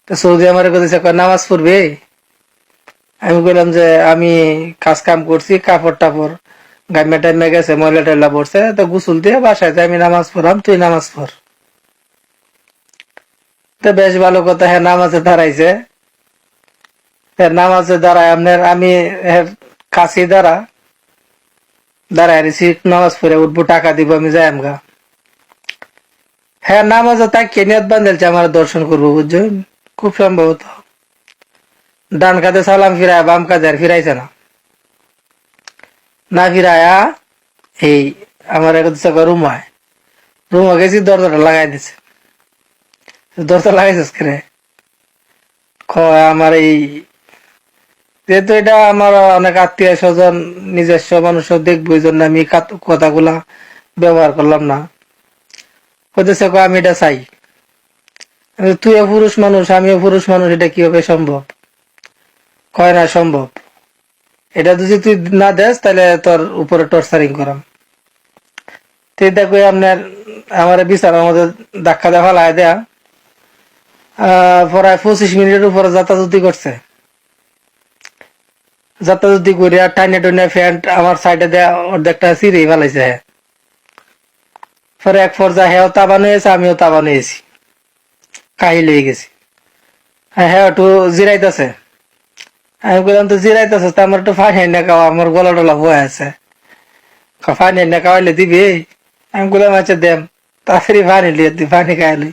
তো সৌদি আমার কথা নামাজ পড়বে। আমি বললাম যে আমি কাজ কাম করছি, কাপড় টাপড় গাইমা টাইমে গেছে, ময়লা টয়লা পড়ছে, তো গোসল দিয়ে বাসায় যে আমি নামাজ পড়াম, তুই নামাজ পড়। তো বেশ ভালো কথা, হ্যাঁ নামাজে দাঁড়াইছে। নামাজে দাঁড়ায় আপনার আমি কাছে দাঁড়ায় রয়েছি, নামাজ পড়ে উঠবো, টাকা দিব, আমি যাই আমগা। হ্যাঁ নামাজে তাকে নিয়ত বান্ধেলছে আমার দর্শন করবো, বুঝছেন? খুব সম্ভবত ডান কাতে সালাম ফিরায়, বাম কাতে আর ফিরাইছে না। না ফিরায়া এই আমার রুমা গেছি, দরজাটা লাগাই দিছে। দরজা লাগাইছিস কেন? আমার এই যেহেতু এটা আমার অনেক আত্মীয় স্বজন, নিজস্ব মানুষ দেখবো, এই জন্য আমি কথাগুলা ব্যবহার করলাম না। হতেছে আমি এটা চাই। তুইও পুরুষ মানুষ, আমিও পুরুষ মানুষ, এটা কিভাবে সম্ভব? কয় না সম্ভব। এটা যদি তুই না দেস তাহলে তোর উপরে টর্চারিং করাম। তুই দেখো আপনার আমার বিছানার মধ্যে ধাক্কা দেখা লাই দেয়া, প্রায় 25 মিনিটের উপরে যাতায়াতি করছে। যাতায়াতি করে টাইনে টইনে ফ্যান্ট আমার সাইডে দেয়া অর্ধেকটা চিরে ফেলাইছে। পরে এক পর্যায়ে হেও তাবানো হয়েছে, আমিও তাবানো হয়েছি, কাহিল হয়ে গেছি। হ্যাঁ একটু জিরাইতেছে। আমি বললাম তো জিরাইতেছে, তো আমার একটু ফানি এনে খাওয়া, আমার গলা টলা বয়ে আছে, ফানি এনে খাওয়াইলে দিবি? আমি বললাম আচ্ছা দেম, তাড়াতাড়ি ফানি লিয়ে তুই ফানি খাইলি।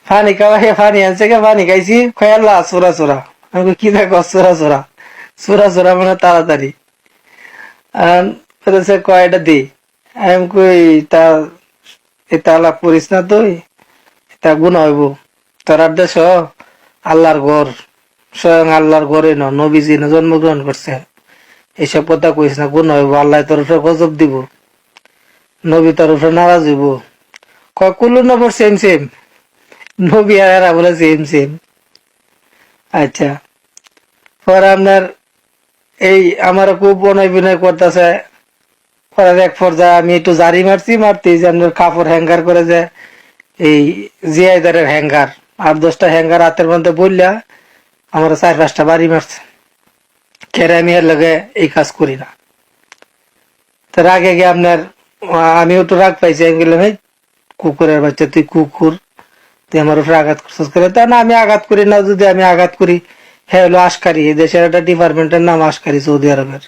ফানি খাওয়াই ফানি আনছে, ফানি খাইছি, খয়াল্লা চোরা চোরা। আমি কি দেখো চোরা চোরা, চোরা চোরা মানে তাড়াতাড়ি। কয়টা দি, আমি কই তা এটা আলাপ করিস না, তুই তা গুণ হইব তোর দেশ, আল্লাহর ঘর, স্বয়ং আল্লাহর ঘরে নবীজি জন্মগ্রহণ করছে, এইসব কথা কইস না, গুণ হইব, আল্লাহ তোর উপরে গজব দিব, নবী তোর উপরে নারাজ হইব। কয় কুল্লু নবর সেম সেম, নবী আর এরা বলে সেম সেম। আচ্ছা, পরে আপনার এই আমার খুব বনয় বিনয় করতেছে। পরে এক পর্যায়ে আমি একটু জারি মারতে যে আপনার কাপড় হ্যাঙ্গার করে, যে এই জিআইদারের হ্যাঙ্গার, 8-10টা হ্যাঙ্গার হাতের মধ্যে বললা আমার 4-5টা বাড়ি মারছে। খেরে আমি এর লগে এই কাজ করি না। তার আগে গিয়ে আপনার আমিও তো রাগ পাইছি, আমি বললাম এই কুকুরের বাচ্চা, তুই কুকুর, তুই আমার উপরে আঘাত করছিস করে। তা না, আমি আঘাত করি না, যদি আমি আঘাত করি হ্যাঁ হলো আশকারি, এই দেশের একটা ডিপার্টমেন্টের নাম আশকারি, সৌদি আরবের।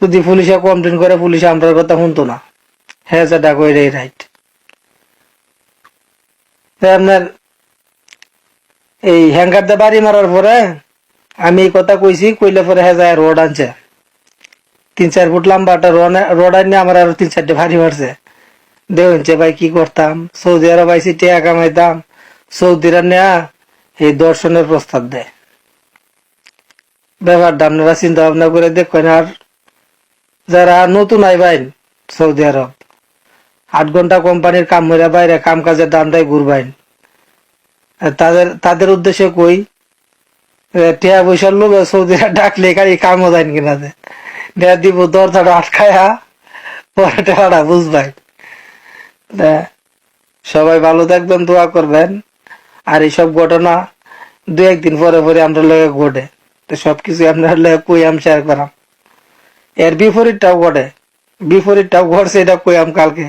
যদি পুলিশে কমপ্লেন করে, পুলিশে আমার কথা শুনতো না, হ্যাঁ যেটা কই রে রাইট। আপনার এই হ্যাঙ্গার দিয়ে বাড়ি মারার পরে আমি এই কথা কইছি, কইলে পরে হ্যাঁ যায় রোড আনছে, 3-4 ফুট লম্বা একটা রোড আনি আমার আরো 3-4টে বাড়ি মারছে। দেখছে ভাই কি করতাম, সৌদি আরব আইসি টিয়া কামাইতাম, সৌদিরা নেয়া এই দর্শনের প্রস্তাব দেয়। ব্যাপারটা আপনারা চিন্তা ভাবনা করে দেখবেন। আর যারা নতুন আইবেন সৌদি আরব, 8 ঘন্টা কোম্পানির কাম মেরা বাইরে কাম কাজের দাম দেয় ঘুরবেন, তাদের উদ্দেশ্যে কই, টিয়া পয়সার লোক সৌদিরা ডাকলে গাড়ি কামও যায় কিনা, দেয়া দিব দরজাটা আটকায়া, পরে টাকাটা বুঝবেন। সবাই ভালো থাকবেন, দোয়া করবেন। আর এইসব ঘটনা 2-1 দিন পরে পরে আমরা লগে ঘটে, তো সবকিছু আপনার লগে কই আমি শেয়ার করাম। এর বিপরীতটাও ঘটে, বিপরীতটাও ঘটছে, এটা কই আম কালকে।